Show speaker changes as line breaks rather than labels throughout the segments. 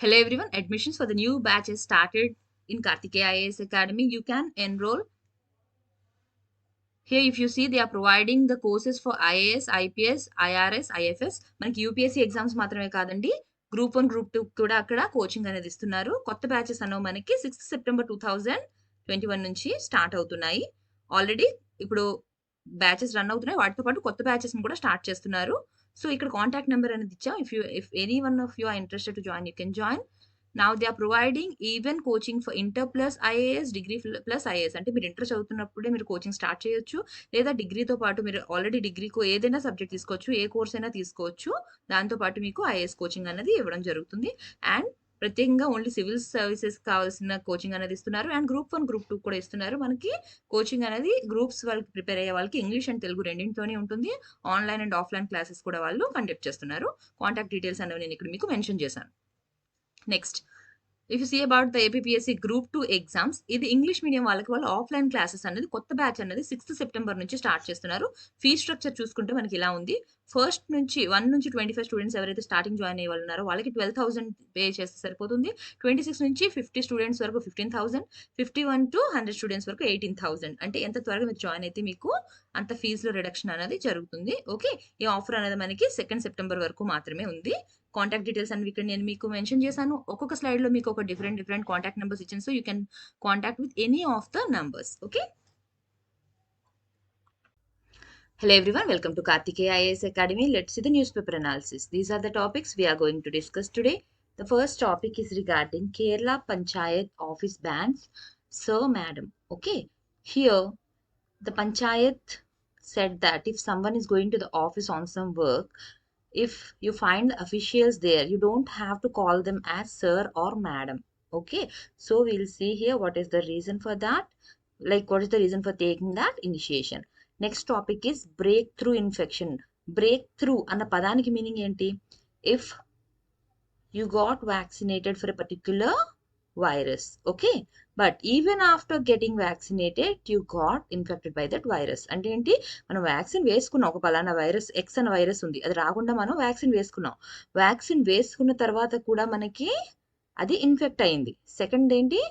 Hello everyone, admissions for the new batch has started in Kartikeya IAS Academy. You can enroll. Here if you see they are providing the courses for IAS, IPS, IRS, IFS. మనకి UPSC exams మాత్రమే కాదండి, group 1 group 2 కూడా అక్కడ coaching అనేది ఇస్తున్నారు. కొత్త batches అనేవి మనకి 6 సెప్టెంబర్ 2021 నుంచి స్టార్ట్ అవుతున్నాయి. ఆల్రెడీ ఇప్పుడు బ్యాచెస్ రన్ అవుతున్నాయి, వాటితో పాటు కొత్త బ్యాచెస్ కూడా స్టార్ట్ చేస్తున్నారు. సో ఇక్కడ కాంటాక్ట్ నెంబర్ అనేది ఇచ్చాం. If any one of you are interested to join, you can join. Now they are providing even coaching for inter plus IAS, degree plus IAS. అంటే మీరు ఇంటర్ చదువుతున్నప్పుడే మీరు coaching start చేయొచ్చు, లేదా డిగ్రీతో పాటు మీరు ఆల్రెడీ డిగ్రీకు ఏదైనా సబ్జెక్ట్ తీసుకోవచ్చు, ఏ కోర్స్ అయినా తీసుకోవచ్చు. దాంతో పాటు మీకు ఐఏఎస్ కోచింగ్ అనేది ఇవ్వడం జరుగుతుంది. అండ్ ప్రత్యేకంగా ఓన్లీ సివిల్ సర్వీసెస్ కావాల్సిన కోచింగ్ అనేది ఇస్తున్నారు. అండ్ గ్రూప్ 1 గ్రూప్ 2 కూడా ఇస్తున్నారు. మనకి కోచింగ్ అనేది గ్రూప్స్ వాళ్ళకి ప్రిపేర్ అయ్యే వాళ్ళకి ఇంగ్లీష్ అండ్ తెలుగు రెండింటితోనే ఉంటుంది. ఆన్లైన్ అండ్ ఆఫ్లైన్ క్లాసెస్ కూడా వాళ్ళు కండక్ట్ చేస్తున్నారు. కాంటాక్ట్ డీటెయిల్స్ అనేవి నేను ఇక్కడ మీకు మెన్షన్ చేశాను. Next, if you see about the APSC group 2 exams, ఇది ఇంగ్లీష్ మీడియం వాళ్ళకి వాళ్ళు ఆఫ్లైన్ క్లాసెస్ అనేది కొత్త బ్యాచ్ అనేది 6 సెప్టెంబర్ నుంచి స్టార్ట్ చేస్తున్నారు. ఫీ స్ట్రక్చర్ చూసుకుంటే మనకి ఇలా ఉంది. ఫస్ట్ నుంచి 1 నుంచి 25 స్టూడెంట్స్ ఎవరైతే స్టార్టింగ్ జాయిన్ అయ్యే వాళ్ళు ఉన్నారో వాళ్ళకి 12,000 పే చేస్తే సరిపోతుంది. 26 నుంచి 50 స్టూడెంట్స్ వరకు 15,000, 51 టు 100 స్టూడెంట్స్ వరకు 18,000. అంటే ఎంత త్వరగా మీరు జాయిన్ అయితే మీకు అంత ఫీజులో రిడక్షన్ అనేది జరుగుతుంది. ఓకే, ఈ ఆఫర్ అనేది మనకి 2 సెప్టెంబర్ వరకు మాత్రమే ఉంది. కాంటాక్ట్ డీటెయిల్స్ అనేవి ఇక్కడ నేను మీకు మెన్షన్ చేశాను. ఒక్కొక్క స్లైడ్ లో మీకు ఒక డిఫరెంట్ కాంటాక్ట్ నెంబర్స్ ఇచ్చాను. So you can contact with any of the numbers. Okay, hello everyone, welcome to Kartikeya IAS Academy. Let's see the newspaper analysis. These are the topics we are going to discuss today. The first topic is regarding Kerala Panchayat office bans. Sir, madam. Okay, here the Panchayat said that if someone is going to the office on some work, if you find the officials there, you don't have to call them as sir or madam. Okay, so we'll see here what is the reason for that, like what is the reason for taking that initiation. Next topic is breakthrough infection. Breakthrough అన్న పదానికి meaning ఏంటి? If you got vaccinated for a particular virus, okay, but even after getting vaccinated you got infected by that virus. అంటే ఏంటి? మనం vaccine వేసుకున్నాం, ఒక పలానా virus X అనే వైరస్ ఉంది, అది రాకుండా మనం వ్యాక్సిన్ వేసుకున్నాం. వ్యాక్సిన్ వేసుకున్న తర్వాత కూడా మనకి అది ఇన్ఫెక్ట్ అయింది. సెకండ్ ఏంటి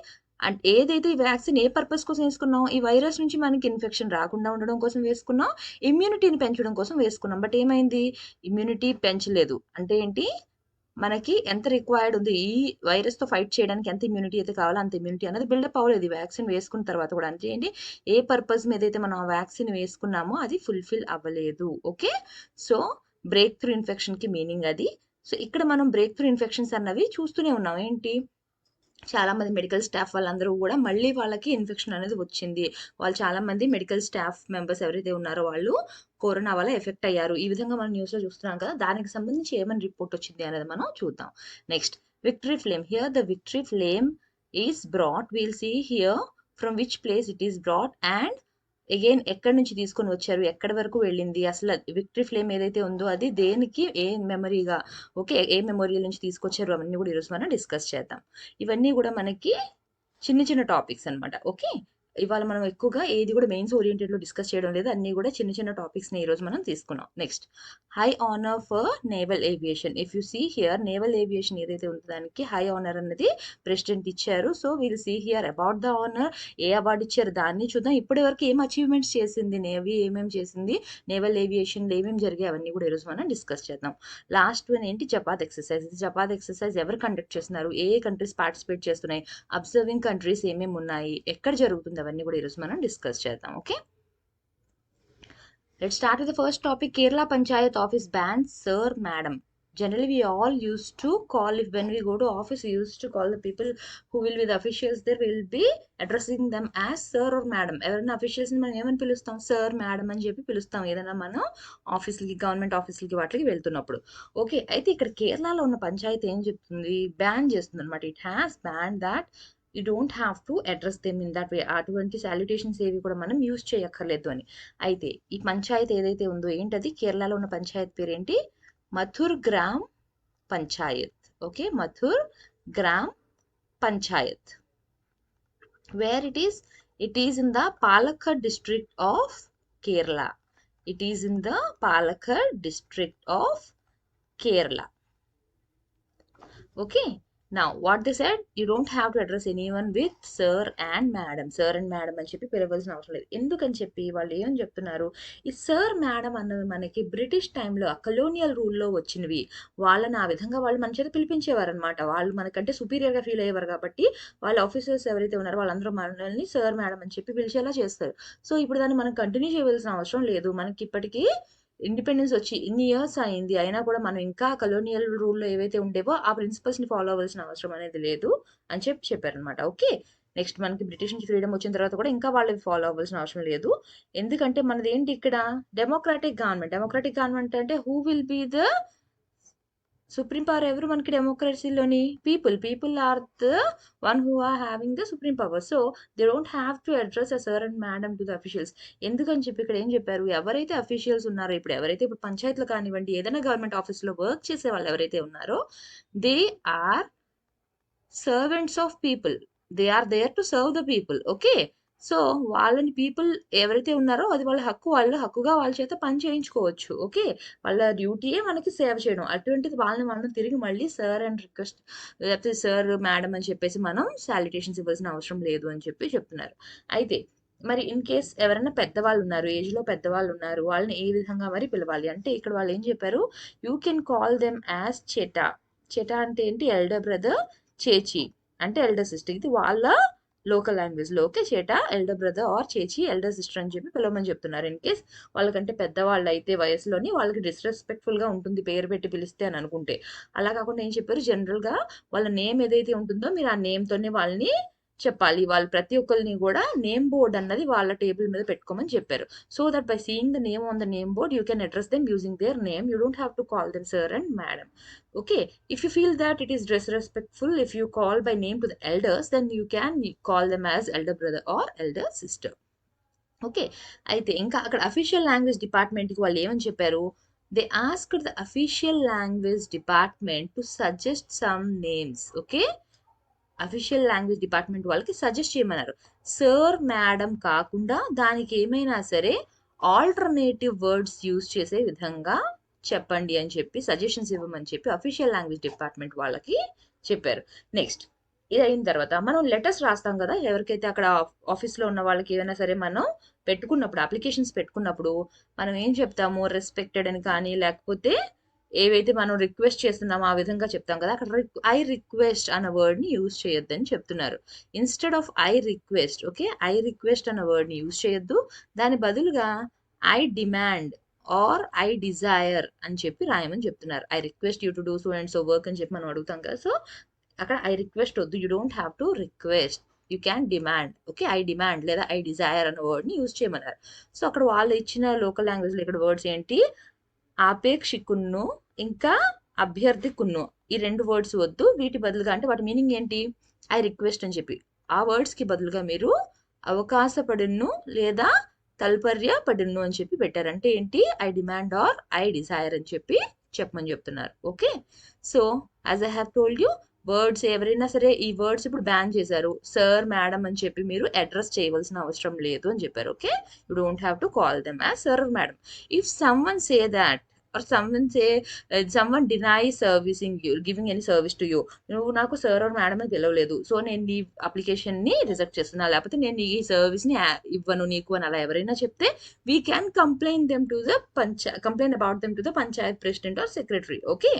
అంటే ఏదైతే ఈ వ్యాక్సిన్ ఏ పర్పస్ కోసం వేసుకున్నాం, ఈ వైరస్ నుంచి మనకి ఇన్ఫెక్షన్ రాకుండా ఉండడం కోసం వేసుకున్నాం, ఇమ్యూనిటీని పెంచడం కోసం వేసుకున్నాం. బట్ ఏమైంది? ఇమ్యూనిటీ పెంచలేదు. అంటే ఏంటి? మనకి ఎంత రిక్వైర్డ్ ఉంది, ఈ వైరస్ తో ఫైట్ చేయడానికి ఎంత ఇమ్యూనిటీ అయితే కావాలో అంత ఇమ్యూనిటీ అనేది బిల్డప్ అవ్వలేదు వ్యాక్సిన్ వేసుకున్న తర్వాత కూడా. అంటే ఏంటి? ఏ పర్పస్ మీద అయితే మనం వ్యాక్సిన్ వేసుకున్నామో అది ఫుల్ఫిల్ అవ్వలేదు. Okay, so break through infection కి మీనింగ్ అది. సో ఇక్కడ మనం బ్రేక్ త్రూ ఇన్ఫెక్షన్స్ అన్నవి చూస్తూనే ఉన్నాం. ఏంటి? చాలా మంది మెడికల్ స్టాఫ్ వాళ్ళందరూ కూడా మళ్ళీ వాళ్ళకి ఇన్ఫెక్షన్ అనేది వచ్చింది. వాళ్ళు చాలా మంది మెడికల్ స్టాఫ్ మెంబర్స్ ఎవరైతే ఉన్నారో వాళ్ళు కరోనా వల్ల ఎఫెక్ట్ అయ్యారు. ఈ విధంగా మనం న్యూస్ లో చూస్తున్నాం కదా. దానికి సంబంధించి ఏమని రిపోర్ట్ వచ్చింది అనేది మనం చూద్దాం. Next, victory flame. Here the victory flame is brought. Will see here from which place it is brought and again ఎక్కడి నుంచి తీసుకొని వచ్చారు, ఎక్కడి వరకు వెళ్ళింది, అసలు విక్టరీ ఫ్లేమ్ ఏదైతే ఉందో అది దేనికి, ఏ మెమరీగా, ఓకే, ఏ మెమోరియల్ నుంచి తీసుకొచ్చారు, అవన్నీ కూడా ఈరోజు మనం డిస్కస్ చేద్దాం. ఇవన్నీ కూడా మనకి చిన్న చిన్న టాపిక్స్ అనమాట. ఓకే, ఇవాళ మనం ఎక్కువగా ఏది కూడా మెయిన్స్ ఓరియంటెడ్ లో డిస్కస్ చేయడం లేదు, అన్ని కూడా చిన్న చిన్న టాపిక్స్ ని ఈ రోజు మనం తీసుకున్నాం. Next, high honour for naval aviation. If you see here naval aviation ఏదైతే ఉందో దానికి హై ఆనర్ అన్నది ప్రెసిడెంట్ ఇచ్చారు. So we'll see here about the honour. ఏ అవార్డు ఇచ్చారు దాన్ని చూద్దాం. ఇప్పటి వరకు ఏం అచీవ్మెంట్స్ చేసింది నేవీ, ఏమేమి చేసింది, నేవల్ ఏవియేషన్ లో ఏమేమి జరిగాయి, అవన్నీ కూడా ఈరోజు మనం డిస్కస్ చేద్దాం. లాస్ట్ వన్ ఏంటి? జపాత్ ఎక్సర్సైజ్. జపాత్ ఎక్సర్సైజ్ ఎవరు కండక్ట్ చేస్తున్నారు, ఏ కంట్రీస్ పార్టిసిపేట్ చేస్తున్నాయి, అబ్జర్వింగ్ కంట్రీస్ ఏమేమి ఉన్నాయి, ఎక్కడ జరుగుతుంది, అవన్నీ కూడా ఈరోజు మనం డిస్కస్ చేద్దాం. Okay, let's start with the first topic. Kerala Panchayat office bans sir madam. Generally we all used to call, if when we go to office we used to call the people who will be the officials there, we will be addressing them as sir or madam. ఎవరైనా officials ని మనం ఏమని పిలుస్తాం? Sir madam అని చెప్పి పిలుస్తాం ఏదైనా మనం ఆఫీస్లకి, గవర్నమెంట్ ఆఫీసులకి వాటికి వెళ్తున్నప్పుడు. ఓకే, అయితే ఇక్కడ కేరళలో ఉన్న పంచాయతీ ఏం చెప్తుంది? బ్యాన్ చేస్తుంది అనమాట. It has ban that you don't have to address them in that way. అటువంటి సాల్యుటేషన్స్ ఏవి కూడా మనం యూజ్ చేయక్కర్లేదు అని. అయితే ఈ పంచాయత్ ఏదైతే ఉందో ఏంటది? కేరళలో ఉన్న పంచాయత్ పేరేంటి? Mathur gram panchayat. Okay, Mathur gram panchayat. Where it is? It is in the Palakkad district of Kerala. It is in the Palakkad district of Kerala. Okay, Now, what they said, you don't have to address anyone with sir and madam. Sir and madam అని చెప్పి పిలవాల్సిన అవసరం లేదు. ఎందుకని చెప్పి వాళ్ళు ఏమని చెప్తున్నారు, ఈ సర్ మేడం అన్నవి మనకి బ్రిటిష్ టైంలో కలోనియల్ రూల్లో వచ్చినవి. వాళ్ళని ఆ విధంగా వాళ్ళు మన చేత పిలిపించేవారు అనమాట. వాళ్ళు మనకంటే సుపీరియర్గా ఫీల్ అయ్యేవారు కాబట్టి వాళ్ళ ఆఫీసర్స్ ఎవరైతే ఉన్నారో వాళ్ళందరూ మనల్ని సర్ మేడం అని చెప్పి పిలిచేలా చేస్తారు. సో ఇప్పుడు దాన్ని మనం కంటిన్యూ చేయవలసిన అవసరం లేదు. మనకి ఇప్పటికీ ఇండిపెండెన్స్ వచ్చి ఇన్ని ఇయర్స్ అయింది, అయినా కూడా మనం ఇంకా కలోనియల్ రూల్లో ఏవైతే ఉండేవో ఆ ప్రిన్సిపల్స్ని ఫాలో అవ్వాల్సిన అవసరం అనేది లేదు అని చెప్పారనమాట. ఓకే, నెక్స్ట్ మనకి బ్రిటిష్ నుంచి ఫ్రీడమ్ వచ్చిన తర్వాత కూడా ఇంకా వాళ్ళవి ఫాలో అవ్వాల్సిన అవసరం లేదు. ఎందుకంటే మనది ఏంటి ఇక్కడ డెమోక్రాటిక్ గవర్నమెంట్. డెమోక్రాటిక్ గవర్నమెంట్ అంటే who will be the supreme power ఎవరు మనకి డెమోక్రసీలోని? People are the one who are having the supreme power. So they don't have to address a sir and madam to the officials. ఎందుకని చెప్పి ఇక్కడ ఏం చెప్పారు, ఎవరైతే అఫీషియల్స్ ఉన్నారో, ఇప్పుడు పంచాయతీలు కానివ్వండి, ఏదైనా గవర్నమెంట్ ఆఫీస్లో వర్క్ చేసే వాళ్ళు ఎవరైతే ఉన్నారో, they are servants of people. They are there to serve the people. Okay, so వాళ్ళని పీపుల్ ఎవరైతే ఉన్నారో అది వాళ్ళ హక్కు, వాళ్ళ హక్కుగా వాళ్ళ చేత పని చేయించుకోవచ్చు. ఓకే, వాళ్ళ డ్యూటీయే మనకి సేవ చేయడం. అటువంటిది వాళ్ళని మనం తిరిగి మళ్ళీ సార్ అండ్ రిక్వెస్ట్, లేకపోతే సార్ మేడం అని చెప్పేసి మనం సాల్యుటేషన్స్ ఇవ్వాల్సిన అవసరం లేదు అని చెప్పి చెప్తున్నారు. అయితే మరి ఇన్ కేస్ ఎవరైనా పెద్దవాళ్ళు ఉన్నారు, ఏజ్లో పెద్దవాళ్ళు ఉన్నారు, వాళ్ళని ఏ విధంగా మరి పిలవాలి అంటే ఇక్కడ వాళ్ళు ఏం చెప్పారు, you can call them as chetta. చెటా అంటే ఏంటి, ఎల్డర్ బ్రదర్, చేచి అంటే ఎల్డర్ సిస్టర్. ఇది వాళ్ళ లోకల్ లాంగ్వేజ్లో. Okay, chetta elder brother or chechi elder sister అని చెప్పి పిలవమని చెప్తున్నారు. ఇన్ కేస్ వాళ్ళకంటే పెద్దవాళ్ళు అయితే వయసులోని వాళ్ళకి డిస్రెస్పెక్ట్ఫుల్గా ఉంటుంది పేరు పెట్టి పిలిస్తే అని అనుకుంటే. అలా కాకుండా ఏం చెప్పారు, జనరల్గా వాళ్ళ నేమ్ ఏదైతే ఉంటుందో మీరు ఆ నేమ్తోనే వాళ్ళని చెప్పాలి. వాళ్ళు ప్రతి ఒక్కరిని కూడా నేమ్ బోర్డ్ అన్నది వాళ్ళ టేబుల్ మీద పెట్టుకోమని చెప్పారు. So that by seeing the name on the name board you can address them using their name. You don't have to call them sir and madam. Okay, if you feel that it is disrespectful if you call by name to the elders, then you can call them as elder brother or elder sister. Okay, అయితే ఇంకా అక్కడ official language డిపార్ట్మెంట్కి వాళ్ళు ఏమని చెప్పారు, they asked the official language department to suggest some names. Okay, official language department వాళ్ళకి suggest చేయమన్నారు. Sir madam కాకుండా దానికి ఏమైనా సరే ఆల్టర్నేటివ్ వర్డ్స్ యూజ్ చేసే విధంగా చెప్పండి అని చెప్పి సజెషన్స్ ఇవ్వమని చెప్పి అఫీషియల్ లాంగ్వేజ్ డిపార్ట్మెంట్ వాళ్ళకి చెప్పారు. నెక్స్ట్ ఇది అయిన తర్వాత మనం లెటర్స్ రాస్తాం కదా, ఎవరికైతే అక్కడ ఆఫీస్లో ఉన్న వాళ్ళకి ఏమైనా సరే మనం పెట్టుకున్నప్పుడు, అప్లికేషన్స్ పెట్టుకున్నప్పుడు మనం ఏం చెప్తాము, రెస్పెక్టెడ్ అని కానీ, లేకపోతే ఏవైతే మనం రిక్వెస్ట్ చేస్తున్నామో ఆ విధంగా చెప్తాం కదా, అక్కడ ఐ రిక్వెస్ట్ అన్న వర్డ్ని యూజ్ చేయొద్దని చెప్తున్నారు. Instead of I request, okay, I request అన్న వర్డ్ని యూజ్ చేయొద్దు, దాని బదులుగా I demand or I desire అని చెప్పి రాయమని చెప్తున్నారు. I request you to do so and so work అని చెప్పి మనం అడుగుతాం కదా, సో అక్కడ ఐ రిక్వెస్ట్ వద్దు, you don't have to request, you can demand. Okay, I demand లేదా ఐ డిజైర్ అన్న వర్డ్ని యూజ్ చేయమన్నారు. సో అక్కడ వాళ్ళు ఇచ్చిన లోకల్ లాంగ్వేజ్లో ఇక్కడ వర్డ్స్ ఏంటి, ఆపేక్షికున్ను ఇంకా అభ్యర్థికున్ను, ఈ రెండు వర్డ్స్ వద్దు, వీటి బదులుగా అంటే వాటి మీనింగ్ ఏంటి, ఐ రిక్వెస్ట్ అని చెప్పి ఆ వర్డ్స్కి బదులుగా మీరు అవకాశపడును లేదా తల్పర్యపడును అని చెప్పి పెట్టారంటే ఏంటి, I demand or I desire అని చెప్పి చెప్పమని చెప్తున్నారు. Okay, so as I have told you, words ఎవరైనా సరే ఈ వర్డ్స్ ఇప్పుడు బ్యాన్ చేశారు, సర్ మేడం అని చెప్పి మీరు అడ్రస్ చేయవలసిన అవసరం లేదు అని చెప్పారు. Okay, you don't have to call them as sir or madam. If someone say that or someone denies servicing you, giving any service to you, నువ్వు నాకు సార్ ఆర్ మేడం అని పిలవలేదు, సో నేను నీ అప్లికేషన్ని రిజెక్ట్ చేస్తున్నా, లేకపోతే నేను ఈ సర్వీస్ని ఇవ్వను నీకు అని అలా ఎవరైనా చెప్తే, we can complaint about them to the panchayat president or secretary. Okay,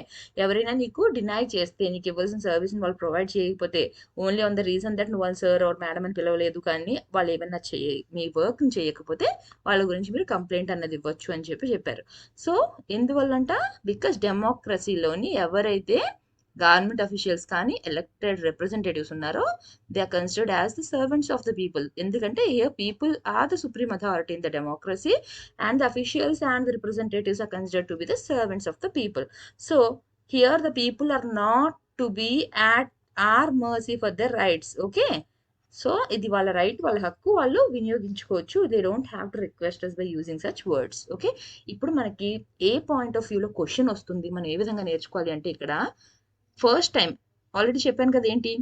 ఎవరైనా నీకు డినై చేస్తే, నీకు ఇవ్వాల్సిన సర్వీస్ని వాళ్ళు ప్రొవైడ్ చేయకపోతే, only on the reason that నువ్వు వాళ్ళు సార్ ఆర్ మేడం అని పిలవలేదు, కానీ వాళ్ళు ఏమైనా మీ వర్క్ని చేయకపోతే వాళ్ళ గురించి మీరు కంప్లైంట్ అన్నది ఇవ్వచ్చు అని చెప్పారు. సో ఎందువల్లంట, బికాస్ డెమోక్రసీలోని ఎవరైతే గవర్నమెంట్ అఫీషియల్స్ కానీ ఎలక్టెడ్ రిప్రజెంటేటివ్స్ ఉన్నారో they are considered as the servants of the people. ఎందుకంటే here people are the supreme authority in the democracy and the officials and the representatives are considered to be the servants of the people. So here the people are not to be at our mercy for their rights. Okay, so ఇది వాళ్ళ right, వాళ్ళ హక్కు, వాళ్ళు వినియోగించుకోవచ్చు. They don't have to request us by using such words. Okay, ఇప్పుడు మనకి ఏ point of వ్యూలో క్వశ్చన్ వస్తుంది, మనం ఏ విధంగా నేర్చుకోవాలి అంటే, ఇక్కడ ఫస్ట్ టైం ఆల్రెడీ చెప్పాను కదా ఏంటి,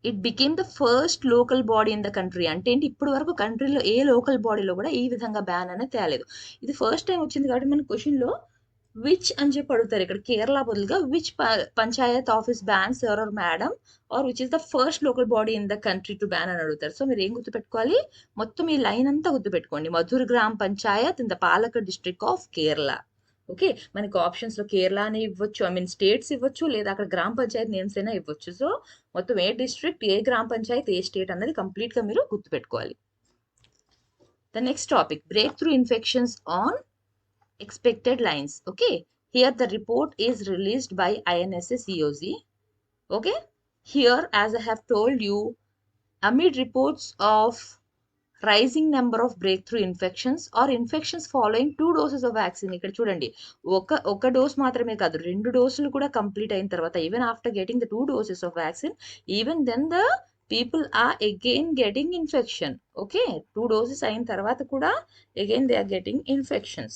it became the first local body in the country. అంటే ఏంటి, ఇప్పటి వరకు కంట్రీలో ఏ లోకల్ బాడీలో కూడా ఈ విధంగా బ్యాన్ అనేది తేలేదు, ఇది ఫస్ట్ టైం వచ్చింది కాబట్టి మన క్వశ్చన్లో విచ్ అని చెప్పి అడుగుతారు ఇక్కడ కేరళ బదులుగా which panchayat office ban sir or madam or which is the first local body in the country to ban అని అడుగుతారు. సో మీరు ఏం గుర్తుపెట్టుకోవాలి, మొత్తం ఈ లైన్ అంతా గుర్తుపెట్టుకోండి. Madhur gram Panchayat in the Palakkad district of Kerala. Okay, మనకి ఆప్షన్స్ లో కేరళ అని ఇవ్వచ్చు, ఐ మీన్ స్టేట్స్ ఇవ్వచ్చు, లేదా అక్కడ గ్రామ పంచాయత్ నేమ్స్ అయినా ఇవ్వచ్చు. సో మొత్తం ఏ డిస్ట్రిక్ట్, ఏ గ్రామ పంచాయత్, ఏ స్టేట్ అన్నది కంప్లీట్ గా మీరు గుర్తుపెట్టుకోవాలి. The next topic, break through infections on expected lines. Okay, here the report is released by INSS EOZ. Okay, here as I have told you, amid reports of rising number of breakthrough infections or infections following 2 doses of vaccine. ఇక్కడ చూడండి, ఒక dose మాత్రమే కాదు, 2 డోసులు కూడా complete అయిన తర్వాత, even after getting the 2 doses of vaccine, even then the people are again getting infection. Okay, 2 doses అయిన తర్వాత కూడా again they are getting infections.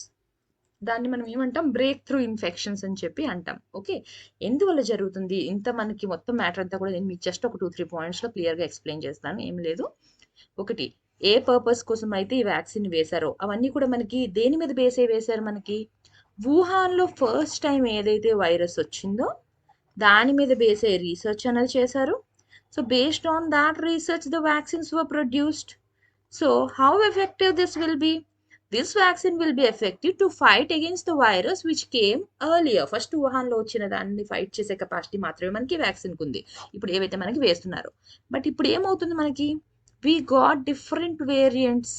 దాన్ని మనం ఏమంటాం, బ్రేక్ త్రూ ఇన్ఫెక్షన్స్ అని చెప్పి అంటాం. ఓకే, ఎందువల్ల జరుగుతుంది ఇంత, మనకి మొత్తం మ్యాటర్ అంతా కూడా నేను మీకు జస్ట్ ఒక 2-3 పాయింట్స్లో క్లియర్గా ఎక్స్ప్లెయిన్ చేస్తాను, ఏం లేదు. ఒకటి, ఏ పర్పస్ కోసం అయితే ఈ వ్యాక్సిన్ వేశారో అవన్నీ కూడా మనకి దేని మీద బేస్ అయి వేశారు, మనకి వుహాన్లో ఫస్ట్ టైం ఏదైతే వైరస్ వచ్చిందో దాని మీద బేస్ అయ్యి రీసెర్చ్ అనేది చేశారు. So based on that research the vaccines were produced. So how effective this will be, this vaccine will be effective to fight against the virus which came earlier. First వుహాన్లో వచ్చిన దాన్ని fight చేసే capacity మాత్రమే మనకి vaccine ఉంది, ఇప్పుడు ఏవైతే మనకి వేస్తున్నారు. బట్ ఇప్పుడు ఏమవుతుంది, మనకి వి గాట్ డిఫరెంట్ వేరియంట్స్.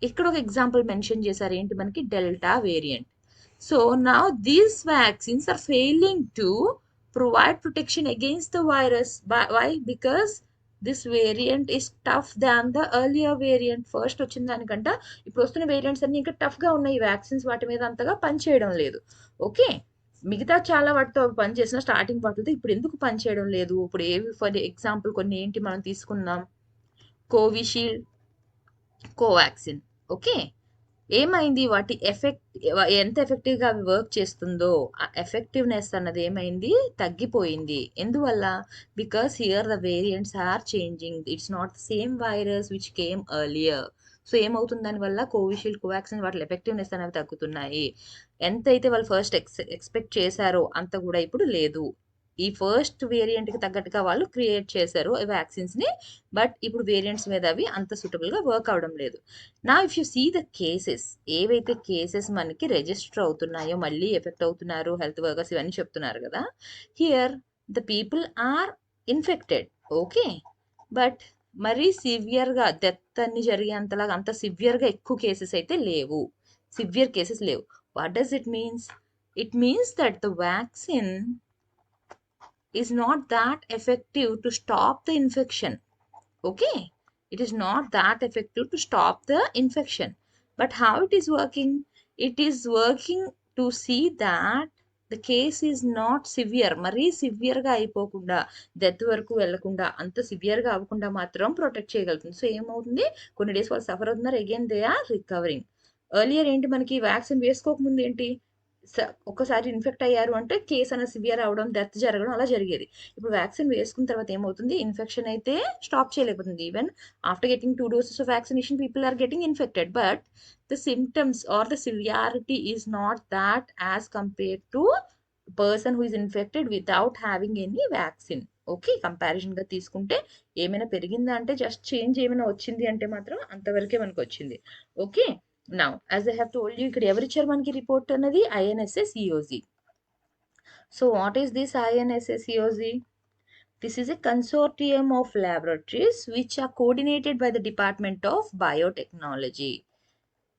ఇక్కడ ఒక ఎగ్జాంపుల్ మెన్షన్ చేశారు, ఏంటి, మనకి delta variant. So now these vaccines are failing to provide protection against the virus. Why? Because this variant is tough than the earlier variant. First వచ్చిన దానికంట ఇప్పుడు వస్తున్న variants అన్ని ఇంకా టఫ్గా ఉన్నాయి, వ్యాక్సిన్స్ వాటి మీద అంతగా పనిచేయడం లేదు. ఓకే, మిగతా చాలా వాటితో పనిచేసిన స్టార్టింగ్ వాటితో ఇప్పుడు ఎందుకు పనిచేయడం లేదు? ఇప్పుడు ఏవి, ఫర్ ఎగ్జాంపుల్ కొన్ని ఏంటి మనం తీసుకుందాం, కోవిషీల్డ్, కోవాక్సిన్. ఓకే, ఏమైంది, వాటి ఎంత ఎఫెక్టివ్గా అవి వర్క్ చేస్తుందో ఆ ఎఫెక్టివ్నెస్ అన్నది ఏమైంది, తగ్గిపోయింది. ఎందువల్ల? Because here the variants are changing, it's not the same virus which came earlier. So ఏమవుతుంది దానివల్ల, కోవిషీల్డ్, కోవాక్సిన్ వాటి ఎఫెక్టివ్నెస్ అనేవి తగ్గుతున్నాయి. ఎంతైతే వాళ్ళు ఫస్ట్ ఎక్స్పెక్ట్ చేశారో అంత కూడా ఇప్పుడు లేదు. ఈ ఫస్ట్ వేరియంట్కి తగ్గట్టుగా వాళ్ళు క్రియేట్ చేశారు వ్యాక్సిన్స్ని, బట్ ఇప్పుడు వేరియంట్స్ మీద అవి అంత సూటబుల్గా వర్క్ అవడం లేదు. నా if you see the cases, ఏవైతే కేసెస్ మనకి రిజిస్టర్ అవుతున్నాయో, మళ్ళీ ఎఫెక్ట్ అవుతున్నారు హెల్త్ వర్కర్స్, ఇవన్నీ చెప్తున్నారు కదా, here the people are infected. Okay, but మరీ సివియర్గా డెత్ అన్ని జరిగేంతలాగా అంత సివియర్గా ఎక్కువ కేసెస్ అయితే లేవు, సివియర్ కేసెస్ లేవు. What does it means? It means that the vaccine is not that effective to stop the infection. Okay, it is not that effective to stop the infection. But how it is working? It is working to see that the case is not severe. మరీ సివియర్గా అయిపోకుండా, death వరకు వెళ్ళకుండా, అంత సివియర్గా అవ్వకుండా మాత్రం protect చేయగలుగుతుంది. సో ఏమవుతుంది, కొన్ని డేస్ వాళ్ళు సఫర్ అవుతున్నారు, again they are recovering. Earlier ఏంటి, మనకి వ్యాక్సిన్ వేసుకోకముందు ఏంటి, ఒక్కసారి ఇన్ఫెక్ట్ అయ్యారు అంటే కేస్ అనేది సివియర్ అవడం, డెత్ జరగడం అలా జరిగేది. ఇప్పుడు వ్యాక్సిన్ వేసుకున్న తర్వాత ఏమవుతుంది, ఇన్ఫెక్షన్ అయితే స్టాప్ చేయలేకపోతుంది. Even after getting 2 doses of vaccination, people are getting infected, but the symptoms or the severity is not that as compared to person who is infected without having any vaccine. Okay, కంపారిజన్గా తీసుకుంటే ఏమైనా పెరిగిందా అంటే, just change ఏమైనా వచ్చింది అంటే మాత్రం అంతవరకే మనకు వచ్చింది. Okay, now as I have told you, ఇక్కడ ఎవరిచ్చారు మనకి రిపోర్ట్ అన్నది, INSS EOZ. So what is this INSS EOZ? This is a consortium of laboratories which are coordinated by the Department of Biotechnology.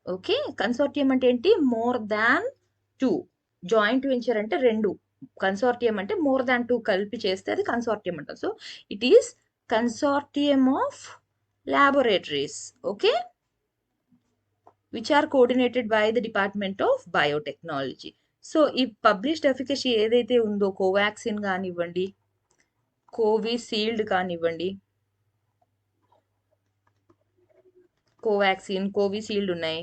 Okay, consortium అంటే ఏంటి, more than 2, joint venture అంటే 2, consortium అంటే more than 2 కలిపి చేస్తే అది consortium అంటారు. So it is consortium of laboratories. Okay, which are coordinated by the Department of Biotechnology. So ఈ published efficacy ఏదైతే ఉందో, కోవాక్సిన్ కానివ్వండి, కోవిషీల్డ్ కానివ్వండి, కోవాక్సిన్, కోవిషీల్డ్ ఉన్నాయి,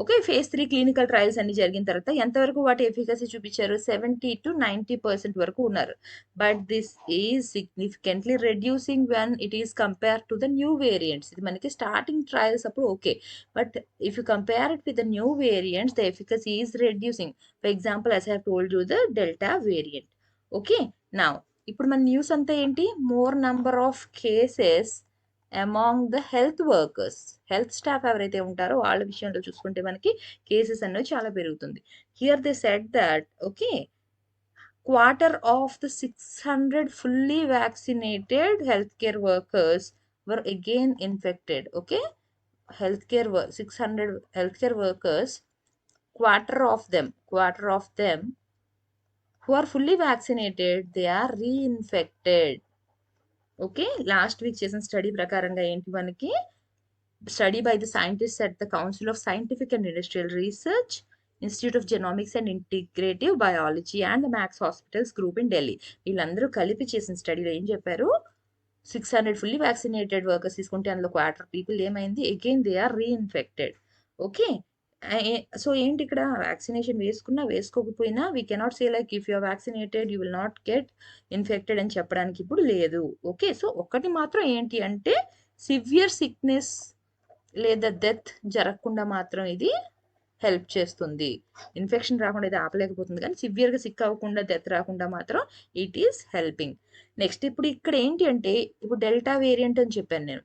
ఓకే. ఫేజ్ 3 క్లినికల్ ట్రయల్స్ అన్ని జరిగిన తర్వాత ఎంతవరకు వాటి ఎఫికసీ చూపించారు? 70-90% వరకు ఉన్నారు. But this is significantly reducing when it is compared to the new variants. ఇది మనకి స్టార్టింగ్ ట్రయల్స్ అప్పుడు okay. But if you compare it with the new variants the efficacy is reducing. For example as I have told you the delta variant. Okay. Now ఇప్పుడు మన news అంతా ఏంటి? More number of cases among the health workers. Health staff ఎవరైతే ఉంటారో వాళ్ళ విషయంలో చూసుకుంటే మనకి కేసెస్ అనేవి చాలా పెరుగుతుంది. Here they said that okay quarter of the 600 fully vaccinated healthcare workers were again infected. Okay, 600 healthcare workers, quarter of them who are fully vaccinated, they are reinfected. Okay, last week చేసిన study ప్రకారంగా ఏంటి మనకి, study by the scientist at the council of scientific and industrial research, institute of genomics and integrative biology and the Max hospitals group in Delhi. వీళ్ళందరూ కలిపి చేసిన స్టడీలో ఏం చెప్పారు, 600 ఫుల్లీ వ్యాక్సినేటెడ్ వర్కర్స్ తీసుకుంటే అందులో క్వార్టర్ పీపుల్ ఏమైంది, again they are reinfected. Okay, so ఏంటి ఇక్కడ, వ్యాక్సినేషన్ వేసుకున్నా వేసుకోకపోయినా we cannot say like if you're vaccinated you will not get infected అని చెప్పడానికి ఇప్పుడు లేదు. ఓకే, సో ఒకటి మాత్రం ఏంటి అంటే సివియర్ సిక్నెస్ లేదా డెత్ జరగకుండా మాత్రం ఇది హెల్ప్ చేస్తుంది. ఇన్ఫెక్షన్ రాకుండా అయితే ఆపలేకపోతుంది, కానీ సివియర్గా సిక్ అవ్వకుండా డెత్ రాకుండా మాత్రం ఇట్ ఈస్ హెల్పింగ్. నెక్స్ట్ ఇప్పుడు ఇక్కడ ఏంటి అంటే, ఇప్పుడు డెల్టా వేరియంట్ అని చెప్పాను నేను.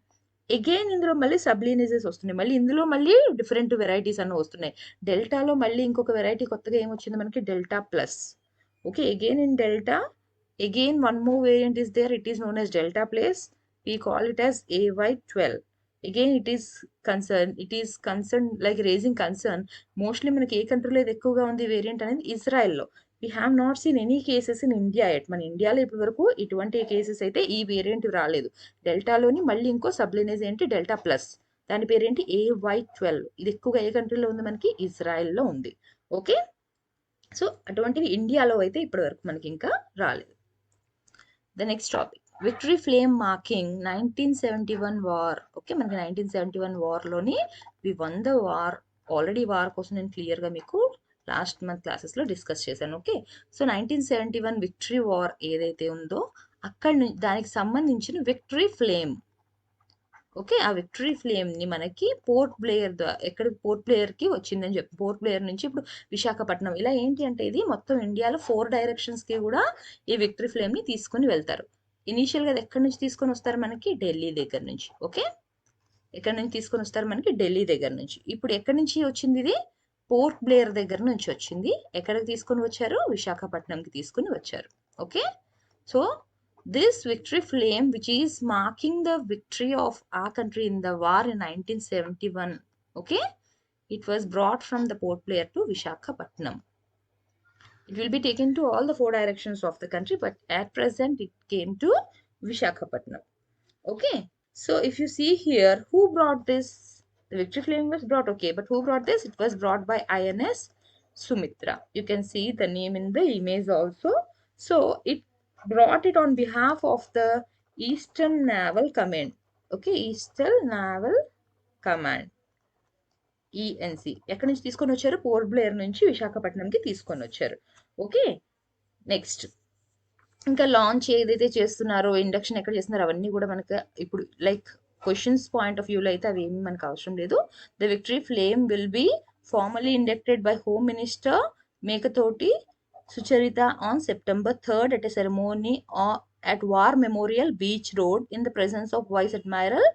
అగైన్ ఇందులో మళ్ళీ సబ్లీనేజెస్ వస్తున్నాయి, మళ్ళీ ఇందులో మళ్ళీ డిఫరెంట్ వెరైటీస్ అన్నీ వస్తున్నాయి. డెల్టాలో మళ్ళీ ఇంకొక వెరైటీ కొత్తగా ఏమొచ్చింది మనకి, delta plus. Okay, again in delta again one more variant is there, it is known as delta plus. We call it as AY12. Again it is concern like raging concern. Mostly మనకి ఏ కంట్రీలో ఇది ఎక్కువగా ఉంది variant అనేది, ఇజ్రాయెల్లో. We have not seen any cases in India yet. మన ఇండియాలో ఇప్పటి వరకు ఇటువంటి కేసెస్ అయితే ఈ వేరియంట్ రాలేదు. డెల్టాలోని మళ్ళీ ఇంకో సబ్లినేజ్ ఏంటి, డెల్టా ప్లస్. దాని పేరేంటి, AY12. ఇది ఎక్కువగా ఏ కంట్రీలో ఉంది మనకి, ఇజ్రాయెల్లో ఉంది. ఓకే, సో అటువంటివి ఇండియాలో అయితే ఇప్పటి వరకు మనకి ఇంకా రాలేదు. The next topic, victory flame marking 1971 war. Okay, మనకి 1971 వార్లోని we won the war. Already war కోసం నేను క్లియర్గా మీకు లాస్ట్ మంత్ క్లాసెస్లో డిస్కస్ చేశాను. ఓకే, సో 1971 విక్టరీ వార్ ఏదైతే ఉందో అక్కడ దానికి సంబంధించిన విక్టరీ ఫ్లేమ్. ఓకే, ఆ విక్టరీ ఫ్లేమ్ని మనకి పోర్ట్ బ్లేయర్ ఎక్కడ పోర్ట్ బ్లేయర్కి వచ్చిందని చెప్పి, పోర్ట్ బ్లేయర్ నుంచి ఇప్పుడు విశాఖపట్నం, ఇలా ఏంటి అంటే ఇది మొత్తం ఇండియాలో 4 డైరెక్షన్స్కి కూడా ఈ విక్టరీ ఫ్లేమ్ని తీసుకొని వెళ్తారు. ఇనీషియల్గా అది ఎక్కడి నుంచి తీసుకొని వస్తారు మనకి, ఢిల్లీ దగ్గర నుంచి. ఓకే, ఎక్కడి నుంచి తీసుకొని వస్తారు మనకి, ఢిల్లీ దగ్గర నుంచి. ఇప్పుడు ఎక్కడి నుంచి వచ్చింది ఇది, పోర్ట్ బ్లేయర్ దగ్గర నుంచి వచ్చింది. ఎక్కడికి తీసుకొని వచ్చారు, విశాఖపట్నంకి తీసుకొని వచ్చారు. Okay, so this victory flame, which is marking the victory of our country in the war in 1971, okay, it was brought from the port Blair to Visakhapatnam. It will be taken to all the 4 directions of the country, but at present it came to Visakhapatnam. Okay, so if you see here, who brought this, the victory flame was brought, okay, but who brought this, it was brought by INS Sumitra. You can see the name in the image also. So it brought it on behalf of the Eastern Naval Command. Okay, Eastern Naval Command, ENC. ఎక్కడి నుంచి తీసుకొని వచ్చారు, port Blair నుంచి విశాఖపట్నంకి తీసుకొని వచ్చారు. Okay, next ఇంకా launch ఏదైతే చేస్తున్నారో, ఇండక్షన్ ఎక్కడ చేస్తున్నారో అవన్నీ కూడా మనకు ఇప్పుడు లైక్ క్వశ్చన్స్ పాయింట్ ఆఫ్ వ్యూలో అయితే అవి ఏమీ మనకు అవసరం లేదు. The victory flame will be formally inducted by home minister Mekathoti Sucharita on September 3rd at a ceremony at War Memorial Beach Road in the presence of Vice Admiral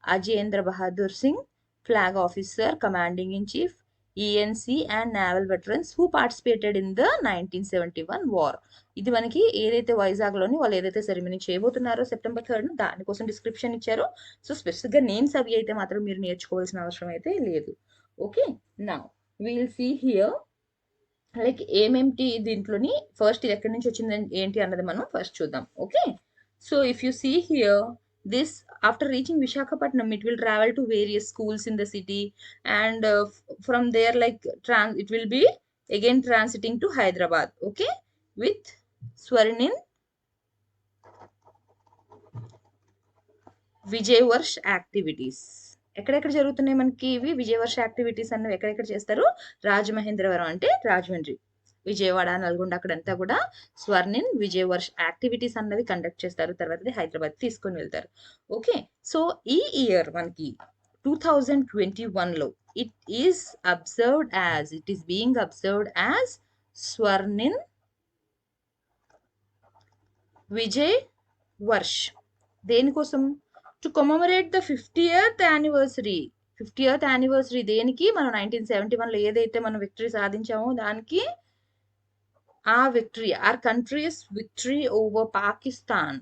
Ajendra Bahadur Singh, Flag Officer, Commanding in Chief, ENC and Naval Veterans who participated in the 1971 war. ఇది మనకి ఏదైతే వైజాగ్లోని వాళ్ళు ఏదైతే ceremony చేయబోతున్నారో September 3rd దానికోసం description ఇచ్చారు. So స్పెసిఫిక్గా names అవి అయితే మాత్రం మీరు నేర్చుకోవాల్సిన అవసరం అయితే లేదు. Okay, now we'll see here like ఏమేంటి దీంట్లోని, ఫస్ట్ ఇది ఎక్కడి నుంచి వచ్చింది ఏంటి అన్నది మనం ఫస్ట్ చూద్దాం. Okay, so if you see here, this after reaching Visakhapatnam it will travel to various schools in the city, and from there like it will be again transiting to Hyderabad. Okay, with Swarnin Vijay Varsh activities. ఎక్కడెక్కడ జరుగుతున్నాయి మనకి ఇవి విజయవర్ష activities అన్నవి ఎక్కడెక్కడ చేస్తారు? రాజమహేంద్రవరం అంటే రాజమండ్రి, విజయవాడ, నల్గొండ అక్కడంతా కూడా స్వర్ణిన్ విజయవర్ష యాక్టివిటీస్ అన్నవి కండక్ట్ చేస్తారు. తర్వాత హైదరాబాద్ తీసుకొని వెళ్తారు. ఓకే, సో ఈ ఇయర్ మనకి 2021లో it is being observed as Swarnim Vijay Varsh. దేనికోసం? To commemorate the 50th anniversary. 50th anniversary దేనికి? మనం 1971లో ఏదైతే మనం విక్టరీ సాధించామో దానికి, ఆ victory, our country's victory over Pakistan,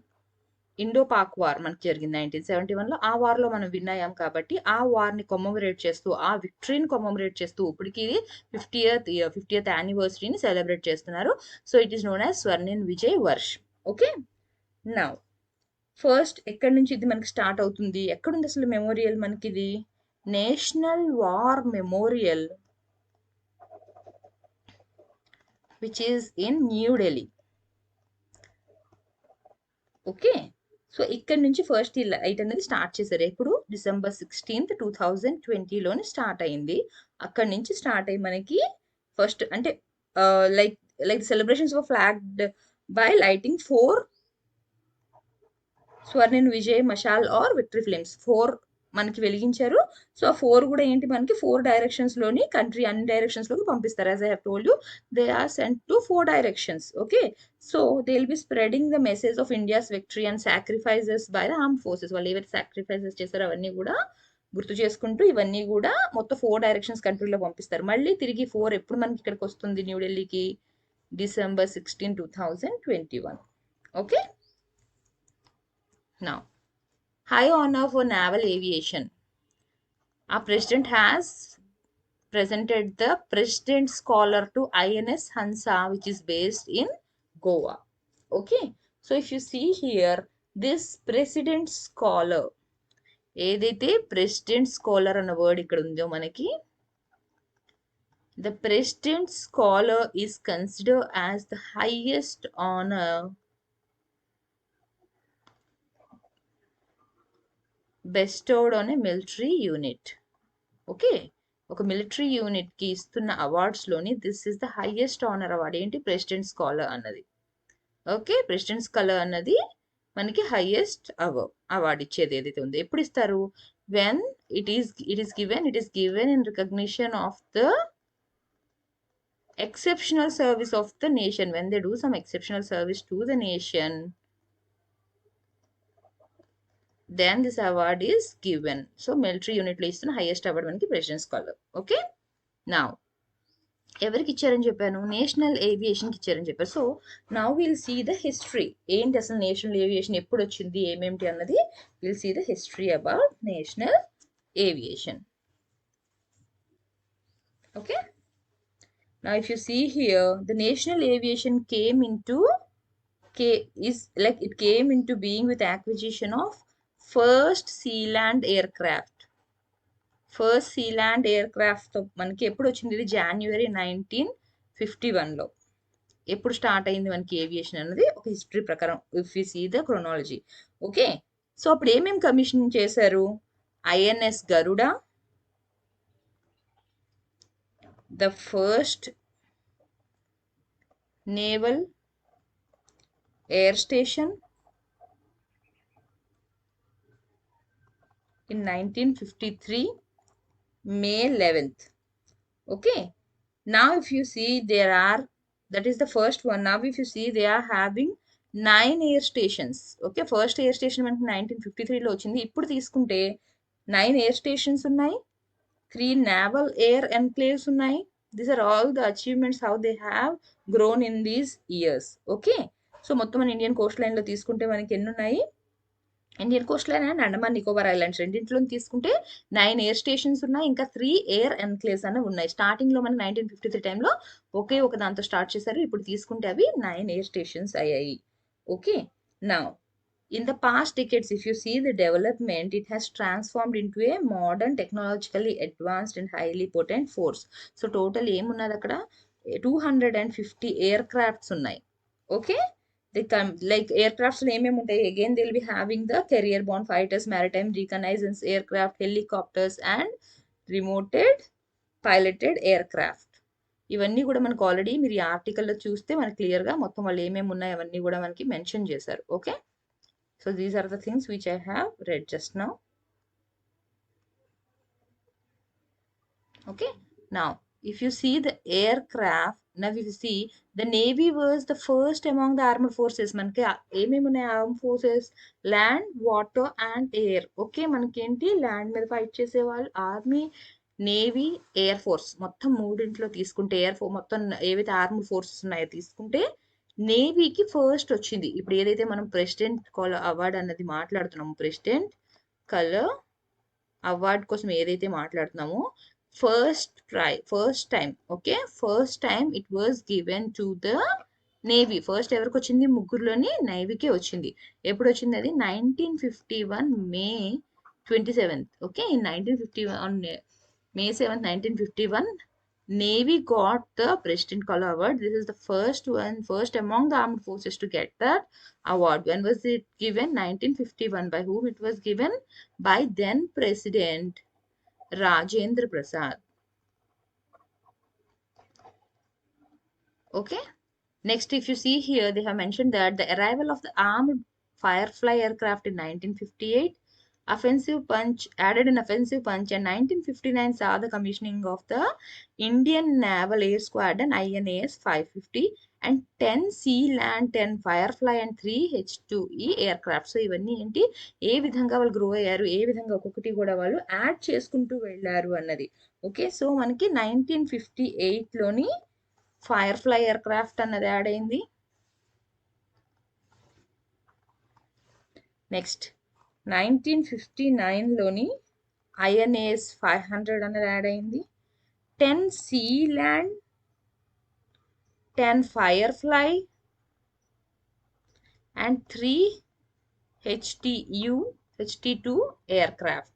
Indo Pak war మనకి జరిగింది 1971లో. ఆ వార్లో మనం విన్ అయ్యాం కాబట్టి ఆ వార్ని కొమమరేట్ చేస్తూ, ఆ విక్టరీని కొమమరేట్ చేస్తూ ఇప్పటికి 50th యానివర్సరీని సెలబ్రేట్ చేస్తున్నారు. So it is known as Swarnim Vijay Varsh. Okay, now first ఎక్కడి నుంచి ఇది మనకి స్టార్ట్ అవుతుంది? ఎక్కడుంది అసలు మెమోరియల్ మనకి? ఇది national war memorial which is in new Delhi. Okay, so ఇక్కడ నుంచి ఫస్ట్ ఈ లైట్ అనేది స్టార్ట్ చేశారు. ఎప్పుడు? December 16th 2020లోనే స్టార్ట్ అయింది. అక్కడి నుంచి స్టార్ట్ అయ్యి మనకి ఫస్ట్ అంటే like celebrations were flagged by lighting 4 Swarnim Vijay Mashaal or victory flames. 4 మనకి వెలిగించారు. సో ఆ 4 కూడా ఏంటి మనకి 4 డైరెక్షన్స్ లోని, కంట్రీ అన్ని డైరెక్షన్స్ లోకి పంపిస్తారు. As I have told you, they are sent to 4 directions. Okay, so they will be spreading the message of India's victory and sacrifices by the arm forces. వాళ్ళు ఏవైతే సాక్రిఫైజెస్ చేస్తారో అవన్నీ కూడా గుర్తు చేసుకుంటూ ఇవన్నీ కూడా మొత్తం 4 డైరెక్షన్స్ కంట్రీలో పంపిస్తారు. మళ్ళీ తిరిగి 4 ఎప్పుడు మనకి ఇక్కడికి వస్తుంది న్యూఢిల్లీకి? December 16, 2021. Okay, now high honor for naval aviation. Our president has presented the President's Scholar to INS Hansa, which is based in Goa. Okay, so if you see here, this President's Scholar, ఏదైతే President's Scholar అన్న word ఇక్కడ ఉందో మనకి, the President's Scholar is considered as the highest honor bestowed on a military unit. Okay, ఒక military unit కి ఇస్తున్న awards లోని this is the highest honour award. ఏంటి? ప్రెసిడెంట్స్ స్కాలర్ అన్నది. ఓకే, ప్రెసిడెంట్స్ స్కాలర్ అన్నది మనకి హైయెస్ట్ అవార్డ్ ఇచ్చేది ఏదైతే ఉందో. ఎప్పుడు ఇస్తారు? When it is given in recognition of the exceptional service of the nation. When they do some exceptional service to the nation, then this award is given. So military unit లో ఇస్తున్న highest award మనకి president's scholar. Okay, now ఎవరికి ఇచ్చారని చెప్పాను? National ఏవియేషన్కి ఇచ్చారని చెప్పారు. So now will see the history. ఏంటి అసలు నేషనల్ ఏవియేషన్ ఎప్పుడు వచ్చింది, ఏమేమిటి అన్నది will see the history about national aviation. Okay, now if you see here, the national aviation came into being with acquisition of first sea-land aircraft. First Sealand air craft మనకి ఎప్పుడు వచ్చింది? ఇది January 1951లో ఎప్పుడు start అయింది మనకి aviation అన్నది ఒక history ప్రకారం, if you see the chronology. Okay, so అప్పుడు ఏమేమి కమిషన్ చేశారు? INS Garuda, the first naval air station in 1953 May 11th. Okay, now if you see that is the first one. Now if you see, they are having 9 air stations. Okay, first air station మనకి 1953లో వచ్చింది. ఇప్పుడు తీసుకుంటే 9 air stations ఉన్నాయి, 3 naval air enclaves ఉన్నాయి. These are all the achievements how they have grown in these years. Okay, so మొత్తం మన Indian Coast లైన్లో తీసుకుంటే మనకి ఎన్ని ఉన్నాయి? Indian Coast line and Andaman Nicobar islands రెండింటిలో తీసుకుంటే 9 ఎయిర్ స్టేషన్స్ ఉన్నాయి, ఇంకా 3 ఎయిర్ ఎన్క్లేవ్స్ అనేవి ఉన్నాయి. స్టార్టింగ్లో మనకి 1953 టైంలో ఒకే ఒక దాంతో స్టార్ట్ చేశారు. ఇప్పుడు తీసుకుంటే అవి 9 ఎయిర్ స్టేషన్స్ అయ్యాయి. Okay, now in the past decades, if you see the development, it has transformed into a modern, technologically advanced and highly potent force. So total ఏమున్నది అక్కడ? 250 aircrafts ఉన్నాయి. ఓకే, like aircrafts ఏమేమి ఉంటాయి, again they'll be having the carrier borne fighters, maritime reconnaissance aircraft, helicopters and remoted piloted aircraft. ఇవన్నీ కూడా మనకు already మీరు ఈ ఆర్టికల్లో చూస్తే మనకి క్లియర్గా మొత్తం వాళ్ళు ఏమేమి ఉన్నాయి అవన్నీ కూడా మనకి మెన్షన్ చేశారు. Okay, so these are the things which I have read just now. Okay, now if you see the aircraft, now if you see the navy was the first among the armed forces. మనకి ఏమేమి ఉన్నాయి arm forces, land, water and air. Okay, మనకి ఏంటి land మీద fight చేసేవాళ్ళు army, navy, air force. మొత్తం మూడింట్లో తీసుకుంటే air force మొత్తం ఏవైతే ఆర్మ్డ్ ఫోర్సెస్ ఉన్నాయో తీసుకుంటే నేవీకి ఫస్ట్ వచ్చింది. ఇప్పుడు ఏదైతే మనం ప్రెసిడెంట్ కలర్ అవార్డ్ అన్నది మాట్లాడుతున్నాము, ప్రెసిడెంట్ కలర్ అవార్డ్ కోసం ఏదైతే మాట్లాడుతున్నామో first time, okay, first time it was given to the navy. First ఎవరికి వచ్చింది, ముగ్గురులోని నేవీకే వచ్చింది. ఎప్పుడు వచ్చింది అది 1951 మే 27th. Okay, in 1951 May 7th 1951 Navy got the President Color Award. This is the first among the armed forces to get that award. When was it given? 1951. By whom it was given? By then President Rajendra Prasad. Okay, next if you see here, they have mentioned that the arrival of the armed Firefly aircraft in 1958 added an offensive punch, and 1959 saw the commissioning of the Indian Naval Air Squadron INAS 550 and 10 Sea Land 10 Firefly and 3 H-2E aircraft. So ఇవన్నీ ఏంటి, ఏ విధంగా వాళ్ళు grow అయ్యారు, ఏ విధంగా ఒక్కొక్కటి కూడా వాళ్ళు add చేసుకుంటూ వెళ్ళారు అన్నది. ఓకే, సో మనకి 1958లోని ఫైర్ఫ్లై ఎయిర్క్రాఫ్ట్ అన్నది యాడ్ అయింది. నెక్స్ట్ 1959లోని INAS 500 అన్నది యాడ్ అయింది. 10 sea land, 10 firefly and 3 HT2 aircraft.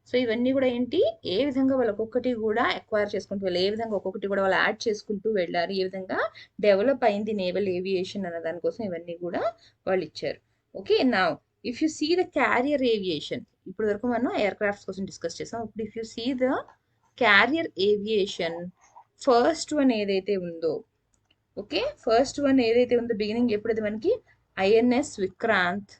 So ఇవన్నీ కూడా ఏంటి, ఏ విధంగా వాళ్ళు ఒక్కొక్కటి కూడా ఎక్వైర్ చేసుకుంటూ వెళ్ళారు, ఏ విధంగా ఒక్కొక్కటి కూడా వాళ్ళు యాడ్ చేసుకుంటూ వెళ్ళారు, ఏ విధంగా డెవలప్ అయింది నేవల్ ఏవియేషన్ అన్న దానికోసం ఇవన్నీ కూడా వాళ్ళు ఇచ్చారు. ఓకే, నా if you see the carrier aviation, ఇప్పుడు వరకు మనం ఎయిర్ క్రాఫ్ట్స్ కోసం డిస్కస్ చేసాం. ఇప్పుడు if you see the carrier aviation, first one ఏదైతే ఉందో, ఓకే, ఫస్ట్ వన్ ఏదైతే ఉందో బిగినింగ్ ఎప్పుడైతే మనకి INS Vikrant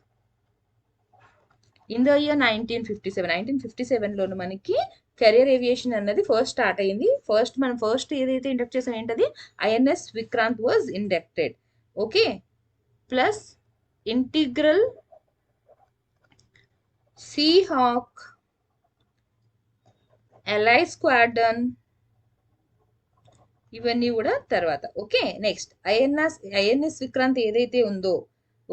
in the year 1957లోను మనకి కెరియర్ ఏవియేషన్ అన్నది ఫస్ట్ స్టార్ట్ అయింది. మనం ఫస్ట్ ఏదైతే ఇండక్ట్ చేసాం ఏంటది, INS Vikrant was inducted. Okay, plus integral seahawk ఎలై స్క్వాడ్రన్ ఇవన్నీ కూడా తర్వాత. ఓకే, నెక్స్ట్ INS విక్రాంత్ ఏదైతే ఉందో,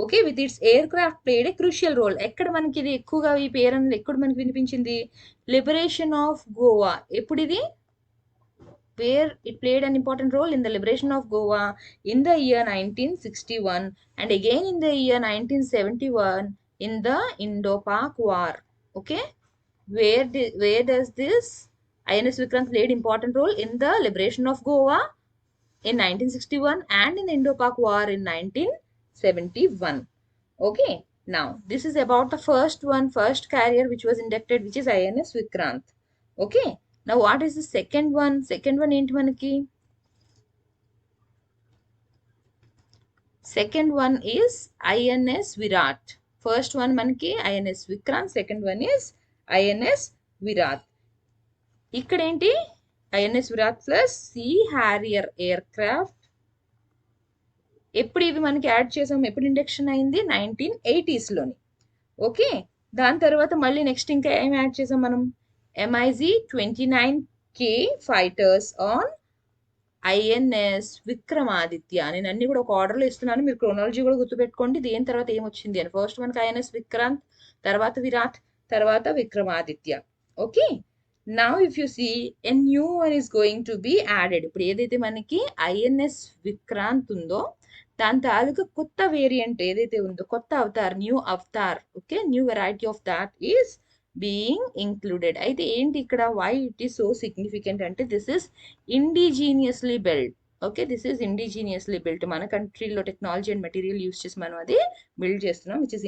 okay, with its aircraft played a crucial role. ఎక్కడ మనకి ఇది ఎక్కువగా ఈ పేరు అనేది ఎక్కడ మనకి వినిపించింది, లిబరేషన్ ఆఫ్ గోవా. ఎప్పుడు ఇది, where it played an important role in the liberation of Goa in the year 1961 and again in the year 1971 in the Indo-Pak War. Okay, where does this INS Vikrant played important role in the liberation of Goa in 1961 and in the Indo-Pak War in 1971. Okay, now this is about the first carrier which was inducted, which is INS Vikrant. Okay, now what is the second one? Second one ఏంటి మనకి, second one is INS Virat. First one మనకి INS Vikrant, second one is INS Virat. ఇక్కడ ఏంటి, INS Virat plus sea harrier aircraft. ఎప్పుడు ఇవి మనకి add చేసాం, ఎప్పుడు ఇండక్షన్ అయింది, 1980sలోని. ఓకే, దాని తర్వాత మళ్ళీ నెక్స్ట్ ఇంకా ఏం యాడ్ చేసాం మనం, MiG-29K fighters on INS Vikramaditya. నేను అన్ని కూడా ఒక ఆర్డర్లో ఇస్తున్నాను, మీరు క్రోనాలజీ కూడా గుర్తుపెట్టుకోండి, దేని తర్వాత ఏమొచ్చింది అని. ఫస్ట్ మనకి INS విక్రాంత్, తర్వాత విరాట్, తర్వాత Vikramaditya. Okay, now if you see a new one is going to be added. ఇప్పుడు ఏదైతే మనకి INS విక్రాంత్ ఉందో దాని తాలూకా కొత్త వేరియంట్ ఏదైతే ఉందో, కొత్త అవతార్, new avatar, okay, new variety of that is being included. అయితే ఏంటి ఇక్కడ, why it is so significant అంటే this is indigenously build. Okay, this is indigenously built. మన కంట్రీలో టెక్నాలజీ అండ్ మెటీరియల్ యూస్ చేసి మనం అది బిల్డ్ చేస్తున్నాం, which is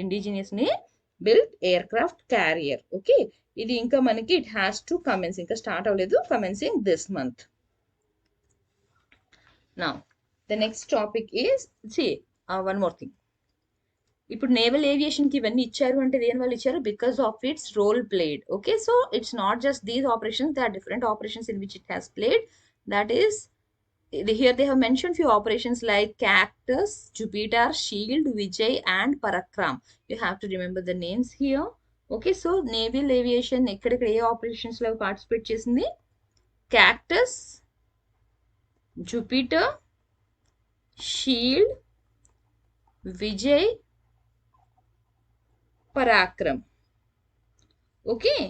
indigenously built aircraft carrier. Okay, ఇది ఇంకా మనకి ఇట్ హ్యాస్ టు కమెన్స్, ఇంకా స్టార్ట్ అవ్వలేదు, commencing this month. Now the next topic is one more thing. ఇప్పుడు నేవల్ ఏవియేషన్ కి ఇవన్నీ ఇచ్చారు అంటే దేని వల్ల ఇచ్చారు? Because of its role played. Okay, so it's not just these operations, they are different operations in which it has played. That is here they have mentioned few operations like Cactus, Jupiter, Shield, Vijay and Parakram. You have to remember the names here. Okay, so naval aviation ఎక్కడెక్కడ ఏ operations లో participate చేసింది? Cactus, Jupiter, Shield, Vijay, Parakram. Okay,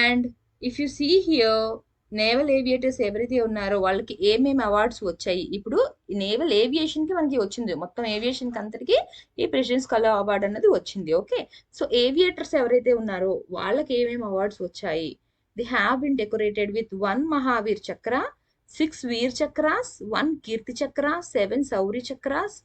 and if you see here, naval aviators ఎవరైతే ఉన్నారో వాళ్ళకి ఏమేమి awards వచ్చాయి? ఇప్పుడు naval aviation కి మనకి వచ్చింది, మొత్తం ఏవియేషన్ కి అంతటికి ఈ ప్రెసిడెంట్స్ కలర్ అవార్డ్ అన్నది వచ్చింది. ఓకే, సో ఏవియేటర్స్ ఎవరైతే ఉన్నారో వాళ్ళకి ఏమేమి అవార్డ్స్ వచ్చాయి? The have been decorated with 1 Mahavir చక్ర, 6 వీర్ చక్రాస్, 1 కీర్తి చక్ర, 7 శౌర్య చక్రాస్,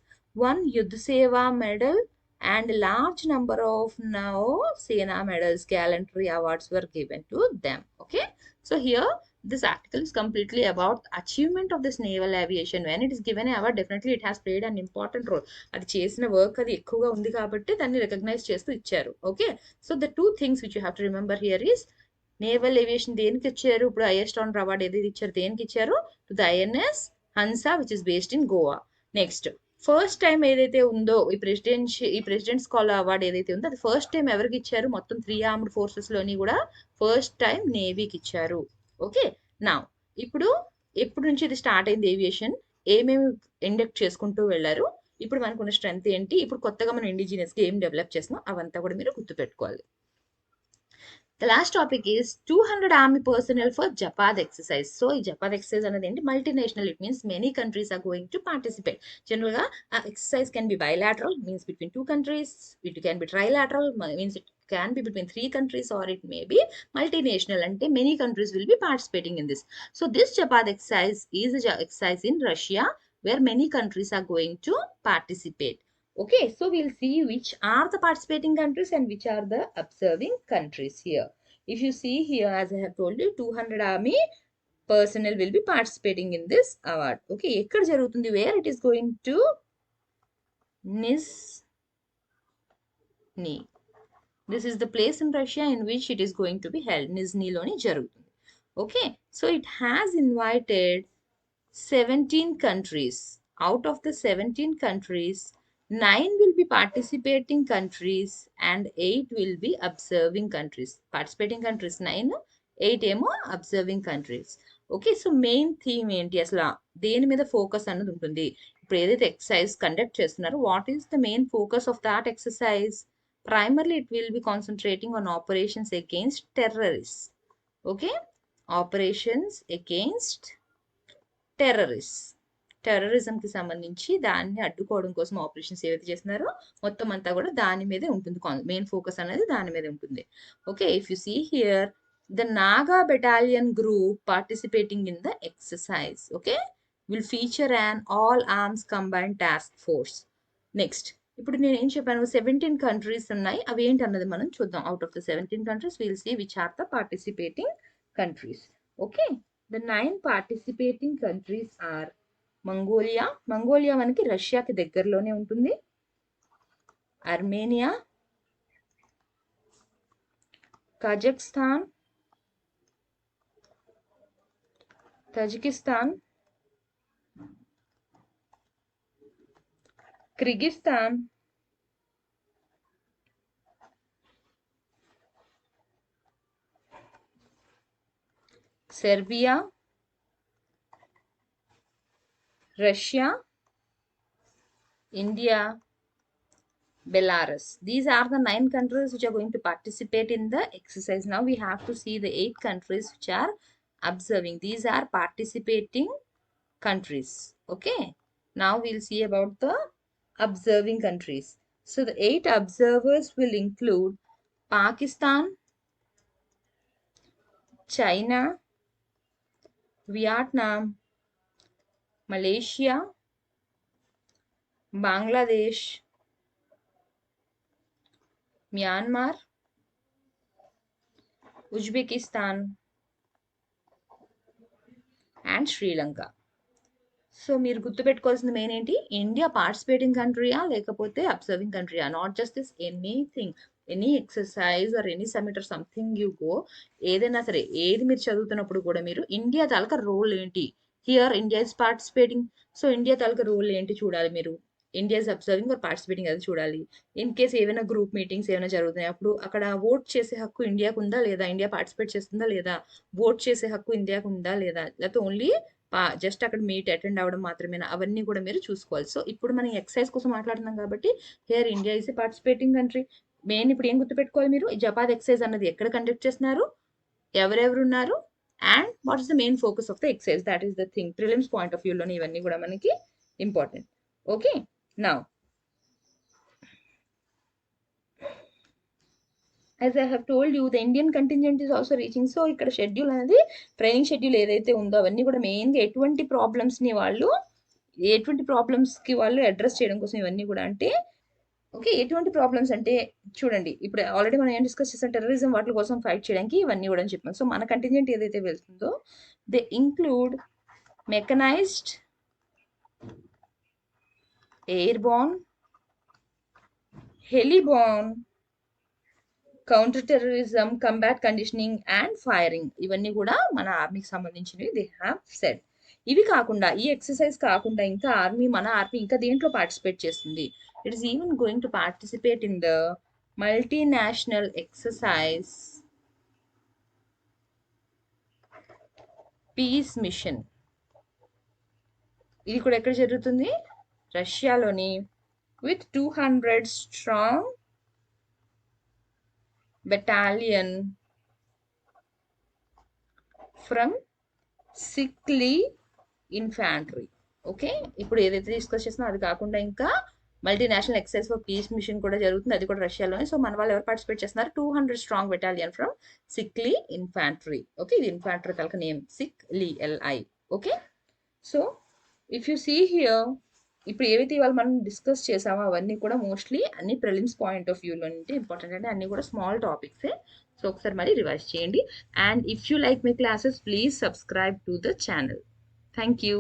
1 యుద్ధ సేవా medal and large number of now Sena medals, gallantry awards were given to them. Okay, so here this article is completely about the achievement of this naval aviation. When it is given an award, definitely it has played an important role. అది చేసిన work అది ఎక్కువగా ఉంది కాబట్టి దాన్ని recognise చేస్తూ ఇచ్చారు. Okay, so the two things which you have to remember here is naval aviation దేనికి ఇచ్చారు? ఇప్పుడు హైయెస్ట్ ఆనర్ అవార్డ్ ఏదైతే ఇచ్చారు దేనికి ఇచ్చారు? To the INS Hansa which is based in Goa. Next, first time ఏదైతే ఉందో ఈ ప్రెసిడెంట్స్ కాల్ అవార్డ్ ఏదైతే ఉందో అది ఫస్ట్ టైం ఎవరికి ఇచ్చారు? మొత్తం 3 ఆర్మ్డ్ ఫోర్సెస్ లోని కూడా ఫస్ట్ టైం నేవీకి ఇచ్చారు. ఓకే, నా ఇప్పుడు ఎప్పటి నుంచి ఇది స్టార్ట్ అయింది ఏవియేషన్, ఏమేమి ఇండక్ట్ చేసుకుంటూ వెళ్ళారు, ఇప్పుడు మనకున్న స్ట్రెంత్ ఏంటి, ఇప్పుడు కొత్తగా మనం ఇండిజినియస్ గా ఏం డెవలప్ చేస్తున్నాం అవంతా కూడా మీరు గుర్తుపెట్టుకోవాలి. The last topic is 200 army personnel for Japad exercise. So, ఈ Japad exercise అనేది ఏంటి? Multinational. It means many countries are going to participate. General గా exercise can be bilateral, means between 2 countries. It can be trilateral, means it can be between 3 countries, or it may be multinational, and many countries will be participating in this. So, this Japad exercise is a exercise in Russia where many countries are going to participate. Okay, so we'll see which are the participating countries and which are the observing countries here. If you see here, as I have told you, 200 army personnel will be participating in this award. Okay, ekkada jarugutundi? Where it is going to? Nizhny. This is the place in Russia in which it is going to be held. Nizhny loni jarugutundi. Okay, so it has invited 17 countries. Out of the 17 countries, 9 will be participating countries and 8 will be observing countries. Participating countries 9, 8 ఏమో observing countries. Okay, so main theme ఏంటి, అసలు దేని మీద focus అన్నది ఉంటుంది? ఇప్పుడు ఏదైతే exercise conduct చేస్తున్నారో what is the main focus of that exercise? Primarily it will be concentrating on operations against terrorists. Okay, operations against టెర్రరిజంకి సంబంధించి దాన్ని అడ్డుకోవడం కోసం ఆపరేషన్స్ ఏవైతే చేస్తున్నారో మొత్తం అంతా కూడా దాని మీదే ఉంటుంది, మెయిన్ ఫోకస్ అనేది దాని మీదే ఉంటుంది. Okay, if you see here the Naga battalion group participating in the exercise. Okay, will feature an all arms combined task force. Next, ఇప్పుడు నేను ఏం చెప్పాను? 17 కంట్రీస్ ఉన్నాయి, అవి ఏంటి అన్నది మనం చూద్దాం. Out of the 17 countries will see which are the participating countries. Okay, the 9 participating countries are Mongolia. Mongolia మనకి రష్యాకి దగ్గరలోనే ఉంటుంది. Armenia, Kazakhstan, Tajikistan, Kyrgyzstan, Serbia, Russia, India, Belarus. These are the 9 countries which are going to participate in the exercise. Now we have to see the 8 countries which are observing. These are participating countries. Okay, now we'll see about the observing countries. So the 8 observers will include Pakistan, China, Vietnam, Malaysia, Bangladesh, Myanmar, Uzbekistan and Sri Lanka. So మీరు గుర్తుపెట్టుకోవాల్సింది main ఏంటి, India participating కంట్రీయా లేకపోతే observing కంట్రీయా, not just this anything, any exercise or any summit or something you go, ఏదైనా సరే ఏది మీరు చదువుతున్నప్పుడు కూడా మీరు ఇండియా తాలూకా రోల్ ఏంటి, here India is participating, so India తాలూకా రోల్ ఏంటి చూడాలి మీరు, India is observing or participating అది చూడాలి. ఇన్ కేస్ ఏమైనా గ్రూప్ మీటింగ్స్ ఏమైనా జరుగుతున్నాయి అప్పుడు అక్కడ ఓట్ చేసే హక్కు ఇండియాకు ఉందా లేదా, ఇండియా పార్టిసిపేట్ చేస్తుందా లేదా, ఓట్ చేసే హక్కు ఇండియాకు ఉందా లేదా, లేకపోతే ఓన్లీ జస్ట్ అక్కడ మీట్ అటెండ్ అవ్వడం మాత్రమేనా, అవన్నీ కూడా మీరు చూసుకోవాలి. సో ఇప్పుడు మనం ఎక్సైజ్ కోసం మాట్లాడుతున్నాం కాబట్టి here India is a participating country. Main ఇప్పుడు ఏం గుర్తుపెట్టుకోవాలి మీరు, ఈ జపాద్ ఎక్సైజ్ అన్నది ఎక్కడ కండక్ట్ చేస్తున్నారు, ఎవరెవరు ఉన్నారు, and what is the main focus of the exercise, that is the thing. Prelims point of వ్యూలోని ఇవన్నీ కూడా మనకి important. Okay, now as I have told you, the Indian contingent is also reaching. So ఇక్కడ schedule అనేది training schedule ఏదైతే ఉందో అవన్నీ కూడా మెయిన్గా ఎటువంటి ప్రాబ్లమ్స్ని వాళ్ళు, ఎటువంటి ప్రాబ్లమ్స్కి వాళ్ళు అడ్రస్ చేయడం కోసం ఇవన్నీ కూడా అంటే, ఓకే ఎటువంటి ప్రాబ్లమ్స్ అంటే చూడండి, ఇప్పుడు ఆల్రెడీ మనం ఏం డిస్కస్ చేసాం, టెర్రరిజం వాటి కోసం ఫైట్ చేయడానికి ఇవన్నీ కూడా అని చెప్పాం. సో మన కంటింజెంట్ ఏదైతే వెళ్తుందో they include mechanised, airborne, heliborne, counter terrorism, combat conditioning and firing, ఇవన్నీ కూడా మన ఆర్మీకి సంబంధించినవి దే హ్యావ్ సెడ్. ఇవి కాకుండా ఈ ఎక్సర్సైజ్ కాకుండా ఇంకా మన ఆర్మీ ఇంకా దేంట్లో పార్టిసిపేట్ చేస్తుంది, it is even going to participate in the multinational exercise peace mission. ఇది కూడా ఎక్కడ జరుగుతుంది, రష్యాలోని, with 200 strong battalion from Sikh LI infantry. Okay, ఇప్పుడు ఏదైతే డిస్కస్ చేస్తున్నా అది కాకుండా ఇంకా multinational exercise for peace mission కూడా జరుగుతుంది, అది కూడా రష్యాలోనే. సో మన వాళ్ళు ఎవరు పార్టిసిపేట్ చేస్తున్నారు, 200 strong battalion ఫ్రమ్ సిక్లీ ఇన్ఫాంట్రీ. ఓకే, ఇది ఇన్ఫాంట్రీ తలక నేమ్ సిక్లీ LI. Okay, so if you see here, ఇప్పుడు ఏవైతే ఇవాళ మనం డిస్కస్ చేసామో అవన్నీ కూడా మోస్ట్లీ అన్ని ప్రిలిమ్స్ పాయింట్ ఆఫ్ వ్యూలో నుండి ఇంపార్టెంట్, అంటే అన్ని కూడా స్మాల్ టాపిక్సే. సో ఒకసారి మరి రివైజ్ చేయండి. And if you like my classes please subscribe to the channel. Thank you.